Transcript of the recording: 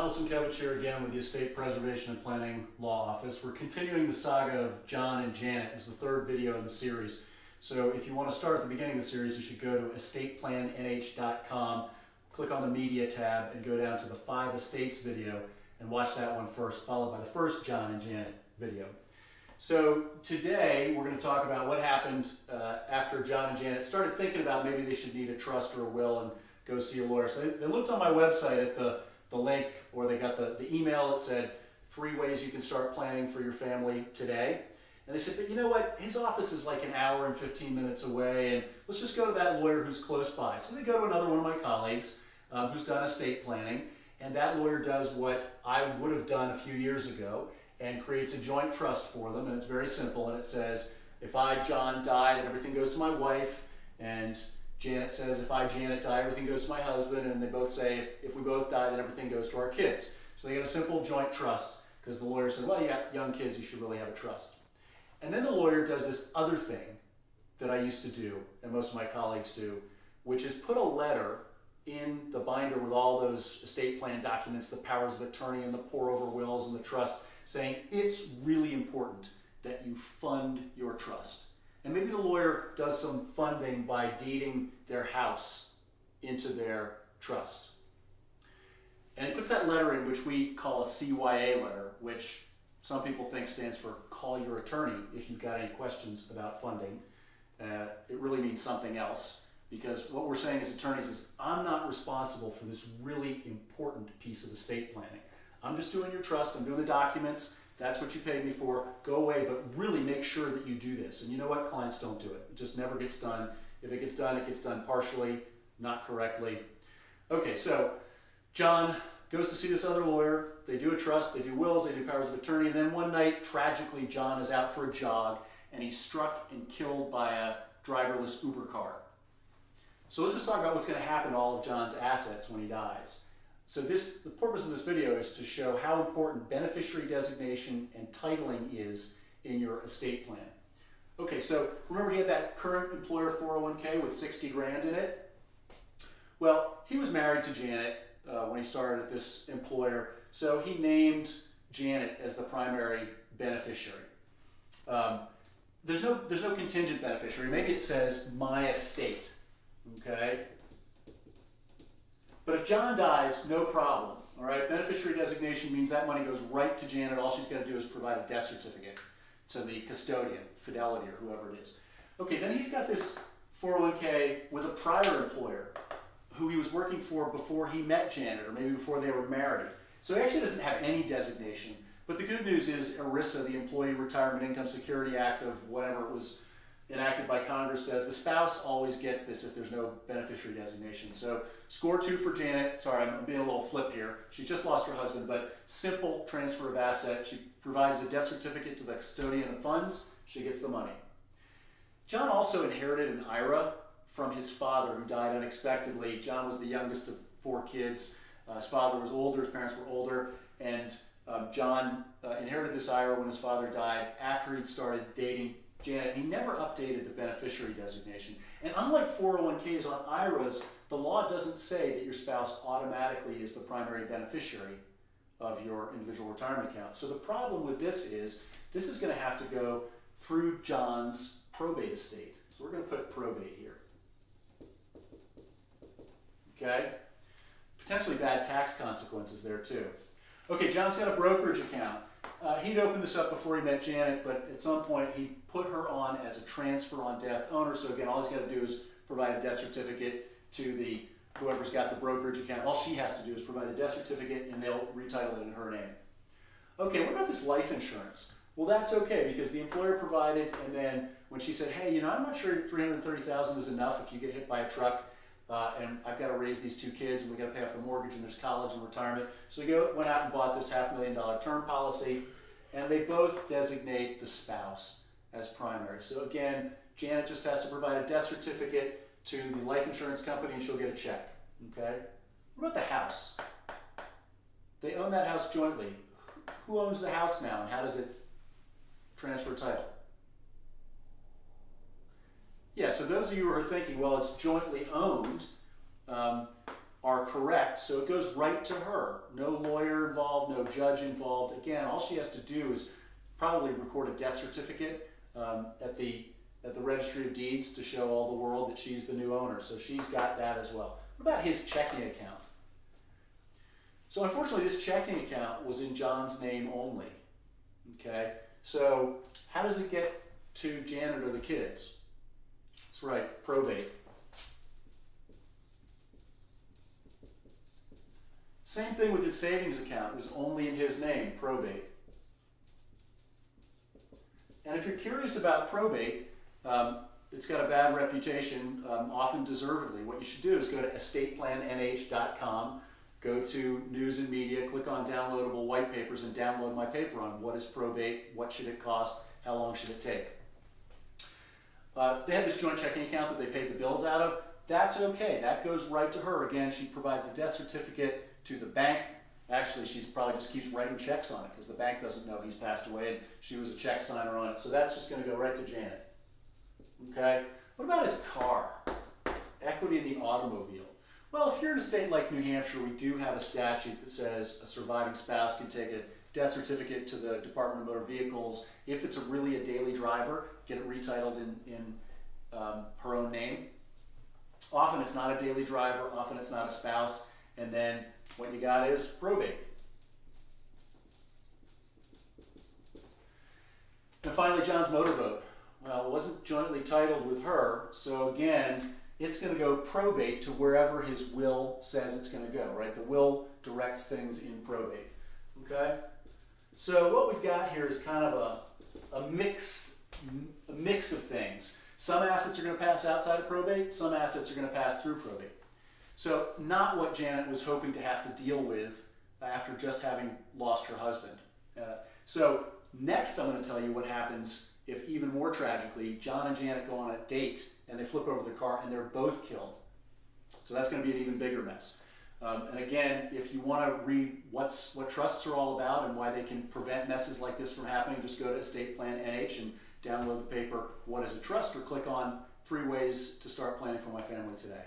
John Wilson-Kevich here again with the Estate Preservation and Planning Law Office. We're continuing the saga of John and Janet. This is the third video in the series. So if you want to start at the beginning of the series, you should go to estateplannh.com, click on the Media tab, and go down to the 5 Estates video and watch that one first, followed by the first John and Janet video. So today we're going to talk about what happened after John and Janet started thinking about maybe they should need a trust or a will and go see a lawyer. So they looked on my website at the link, or they got the email that said 3 ways you can start planning for your family today. And they said, but you know what, his office is like an hour and 15 minutes away, and let's just go to that lawyer who's close by. So they go to another one of my colleagues who's done estate planning, and that lawyer does what I would have done a few years ago and creates a joint trust for them. And it's very simple, and it says, if I, John, die, then everything goes to my wife, and Janet says, if I, Janet, die, everything goes to my husband, and they both say, if we both die, then everything goes to our kids. So they get a simple joint trust, because the lawyer said, well, you got young kids, you should really have a trust. And then the lawyer does this other thing that I used to do, and most of my colleagues do, which is put a letter in the binder with all those estate plan documents, the powers of attorney and the pour-over wills and the trust, saying it's really important that you fund your trust. And maybe the lawyer does some funding by deeding their house into their trust. And it puts that letter in, which we call a CYA letter, which some people think stands for call your attorney if you've got any questions about funding. It really means something else, because what we're saying as attorneys is I'm not responsible for this really important piece of estate planning. I'm just doing your trust, I'm doing the documents, that's what you paid me for, go away, but really make sure that you do this. And you know what? Clients don't do it. It just never gets done. If it gets done partially, not correctly. Okay, so John goes to see this other lawyer, they do a trust, they do wills, they do powers of attorney, and then one night, tragically, John is out for a jog, and he's struck and killed by a driverless Uber car. So let's just talk about what's going to happen to all of John's assets when he dies. So the purpose of this video is to show how important beneficiary designation and titling is in your estate plan. Okay, so remember he had that current employer 401k with 60 grand in it? Well, he was married to Janet when he started at this employer, so he named Janet as the primary beneficiary. There's no contingent beneficiary. Maybe it says my estate, okay? But if John dies, no problem, all right? Beneficiary designation means that money goes right to Janet. All she's got to do is provide a death certificate to the custodian, Fidelity, or whoever it is. Okay, then he's got this 401k with a prior employer who he was working for before he met Janet, or maybe before they were married. So he actually doesn't have any designation. But the good news is ERISA, the Employee Retirement Income Security Act of whatever it was enacted by Congress, says the spouse always gets this if there's no beneficiary designation. So score 2 for Janet. Sorry, I'm being a little flip here. She just lost her husband, but simple transfer of asset. She provides a death certificate to the custodian of funds. She gets the money. John also inherited an IRA from his father, who died unexpectedly. John was the youngest of 4 kids. His father was older, his parents were older, and John inherited this IRA when his father died after he'd started dating Janet. He never updated the beneficiary designation. And unlike 401ks on IRAs, the law doesn't say that your spouse automatically is the primary beneficiary of your individual retirement account. So the problem with this is going to have to go through John's probate estate. So we're going to put probate here. Okay? Potentially bad tax consequences there too. Okay, John's got a brokerage account. He'd opened this up before he met Janet, but at some point he put her on as a transfer on death owner. So again, all he's got to do is provide a death certificate to whoever's got the brokerage account. All she has to do is provide the death certificate, and they'll retitle it in her name. Okay, what about this life insurance? Well, that's okay, because the employer provided, and then when she said, hey, I'm not sure $330,000 is enough if you get hit by a truck, and I've got to raise these 2 kids, and we've got to pay off the mortgage, and there's college and retirement. So we went out and bought this $500,000 term policy, and they both designate the spouse as primary. So again, Janet just has to provide a death certificate to the life insurance company, and she'll get a check. Okay? What about the house? They own that house jointly. Who owns the house now, and how does it transfer title? Yeah, so those of you who are thinking, well, it's jointly owned, are correct, so it goes right to her. No lawyer involved, no judge involved. Again, all she has to do is probably record a death certificate at the Registry of Deeds to show all the world that she's the new owner. So she's got that as well. What about his checking account? So unfortunately, this checking account was in John's name only. Okay, so how does it get to Janet or the kids? That's right, probate. Same thing with his savings account. It was only in his name, probate. And if you're curious about probate, it's got a bad reputation, often deservedly. What you should do is go to estateplannnh.com, go to News and Media, click on downloadable white papers, and download my paper on what is probate, what should it cost, how long should it take. They had this joint checking account that they paid the bills out of. That's okay. That goes right to her. Again, she provides the death certificate to the bank. Actually, she's probably just keeps writing checks on it because the bank doesn't know he's passed away and she was a check signer on it. So that's just going to go right to Janet. Okay? What about his car? Equity in the automobile. Well, if you're in a state like New Hampshire, we do have a statute that says a surviving spouse can take a death certificate to the Department of Motor Vehicles. If it's really a daily driver, get it retitled in her own name. Often it's not a daily driver, often it's not a spouse, and then what you got is probate. And finally, John's motorboat. Well, it wasn't jointly titled with her, so again, it's going to go probate to wherever his will says it's going to go, right? The will directs things in probate, okay? So what we've got here is kind of a mix of things. Some assets are going to pass outside of probate, some assets are going to pass through probate. So not what Janet was hoping to have to deal with after just having lost her husband. So next I'm going to tell you what happens if, even more tragically, John and Janet go on a date and they flip over the car and they're both killed. So that's going to be an even bigger mess. And again, if you want to read what trusts are all about and why they can prevent messes like this from happening, just go to Estate Plan NH and download the paper, What is a Trust, or click on 3 Ways to Start Planning for My Family Today.